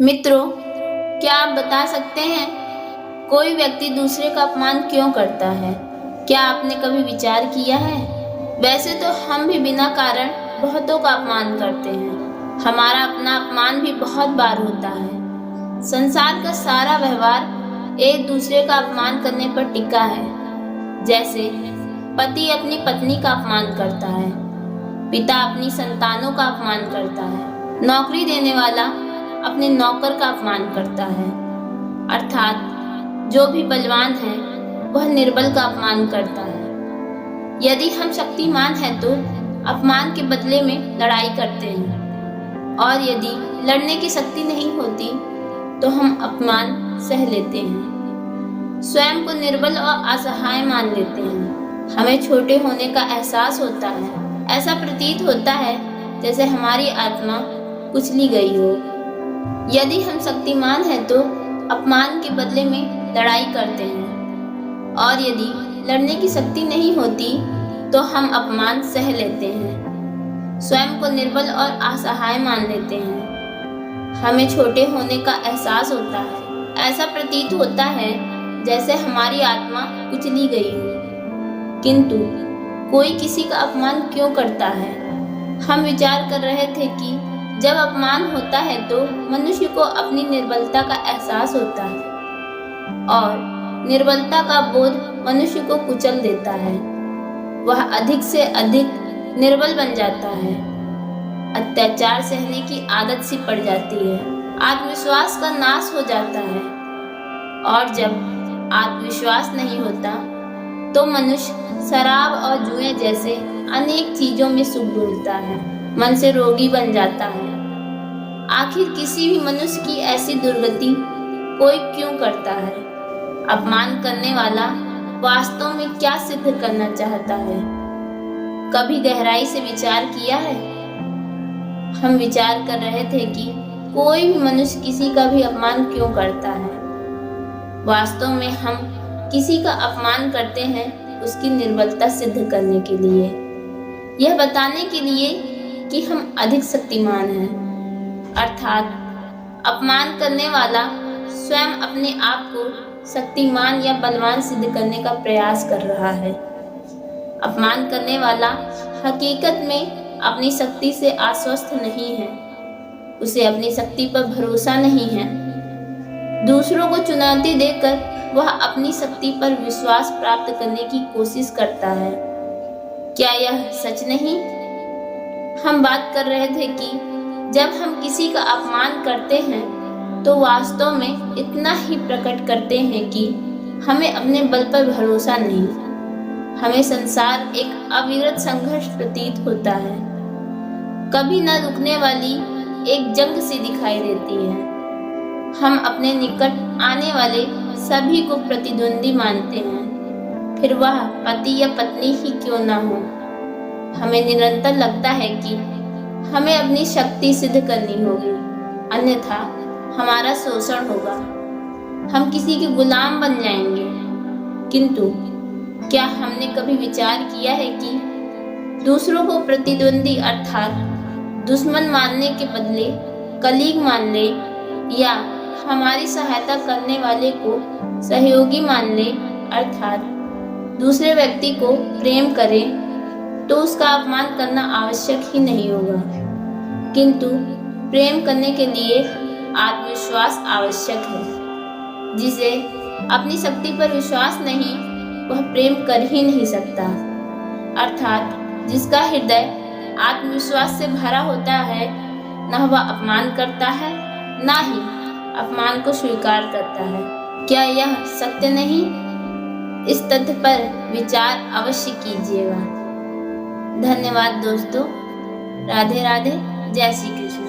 मित्रों, क्या आप बता सकते हैं कोई व्यक्ति दूसरे का अपमान क्यों करता है? क्या आपने कभी विचार किया है? वैसे तो हम भी बिना कारण बहुतों का अपमान करते हैं। हमारा अपना अपमान भी बहुत बार होता है। संसार का सारा व्यवहार एक दूसरे का अपमान करने पर टिका है। जैसे पति अपनी पत्नी का अपमान करता है, पिता अपनी संतानों का अपमान करता है, नौकरी देने वाला अपने नौकर का अपमान करता है। अर्थात जो भी बलवान है वह निर्बल का अपमान करता है। यदि हम शक्तिमान हैं तो अपमान के बदले में लड़ाई करते हैं, और यदि लड़ने की शक्ति नहीं होती तो हम अपमान सह लेते हैं। स्वयं को निर्बल और असहाय मान लेते हैं। हमें छोटे होने का एहसास होता है। ऐसा प्रतीत होता है जैसे हमारी आत्मा कुचली गई हो। यदि हम शक्तिमान हैं तो अपमान के बदले में लड़ाई करते हैं, और यदि लड़ने की शक्ति नहीं होती तो हम अपमान सह लेते हैं। स्वयं को निर्बल और असहाय मान लेते हैं। हमें छोटे होने का एहसास होता है। ऐसा प्रतीत होता है जैसे हमारी आत्मा कुचली गई हो। किंतु कोई किसी का अपमान क्यों करता है? हम विचार कर रहे थे कि जब अपमान होता है तो मनुष्य को अपनी निर्बलता का एहसास होता है, और निर्बलता का बोध मनुष्य को कुचल देता है। वह अधिक से अधिक निर्बल बन जाता है। अत्याचार सहने की आदत सी पड़ जाती है। आत्मविश्वास का नाश हो जाता है, और जब आत्मविश्वास नहीं होता तो मनुष्य शराब और जुए जैसे अनेक चीजों में सुख ढूंढता है, मन से रोगी बन जाता है। आखिर किसी भी मनुष्य की ऐसी दुर्गति कोई क्यों करता है? अपमान करने वाला वास्तव में क्या सिद्ध करना चाहता है? कभी गहराई से विचार किया है? हम विचार कर रहे थे कि कोई भी मनुष्य किसी का भी अपमान क्यों करता है। वास्तव में हम किसी का अपमान करते हैं उसकी निर्बलता सिद्ध करने के लिए, यह बताने के लिए कि हम अधिक शक्तिमान हैं। अर्थात अपमान करने वाला स्वयं अपने आप को शक्तिमान या बलवान सिद्ध करने का प्रयास कर रहा है। अपमान करने वाला हकीकत में अपनी शक्ति से आश्वस्त नहीं है। उसे अपनी शक्ति पर भरोसा नहीं है। दूसरों को चुनौती देकर वह अपनी शक्ति पर विश्वास प्राप्त करने की कोशिश करता है। क्या यह सच नहीं? हम बात कर रहे थे कि जब हम किसी का अपमान करते हैं तो वास्तव में इतना ही प्रकट करते हैं कि हमें अपने बल पर भरोसा नहीं। हमें संसार एक अविरत संघर्ष प्रतीत होता है। कभी न रुकने वाली एक जंग सी दिखाई देती है। हम अपने निकट आने वाले सभी को प्रतिद्वंदी मानते हैं, फिर वह पति या पत्नी ही क्यों ना हो। हमें निरंतर लगता है कि हमें अपनी शक्ति सिद्ध करनी होगी, अन्यथा हमारा शोषण होगा। हम किसी के गुलाम बन जाएंगे। किंतु क्या हमने कभी विचार किया है कि दूसरों को प्रतिद्वंदी अर्थात दुश्मन मानने के बदले कलीग मान ले, या हमारी सहायता करने वाले को सहयोगी मान ले, अर्थात दूसरे व्यक्ति को प्रेम करें, तो उसका अपमान करना आवश्यक ही नहीं होगा। किंतु प्रेम करने के लिए आत्मविश्वास आवश्यक है। जिसे अपनी शक्ति पर विश्वास नहीं, वह प्रेम कर ही नहीं सकता। अर्थात जिसका हृदय आत्मविश्वास से भरा होता है, न वह अपमान करता है, न ही अपमान को स्वीकार करता है। क्या यह सत्य नहीं? इस तथ्य पर विचार अवश्य कीजिएगा। धन्यवाद दोस्तों। राधे राधे। जय श्री कृष्ण।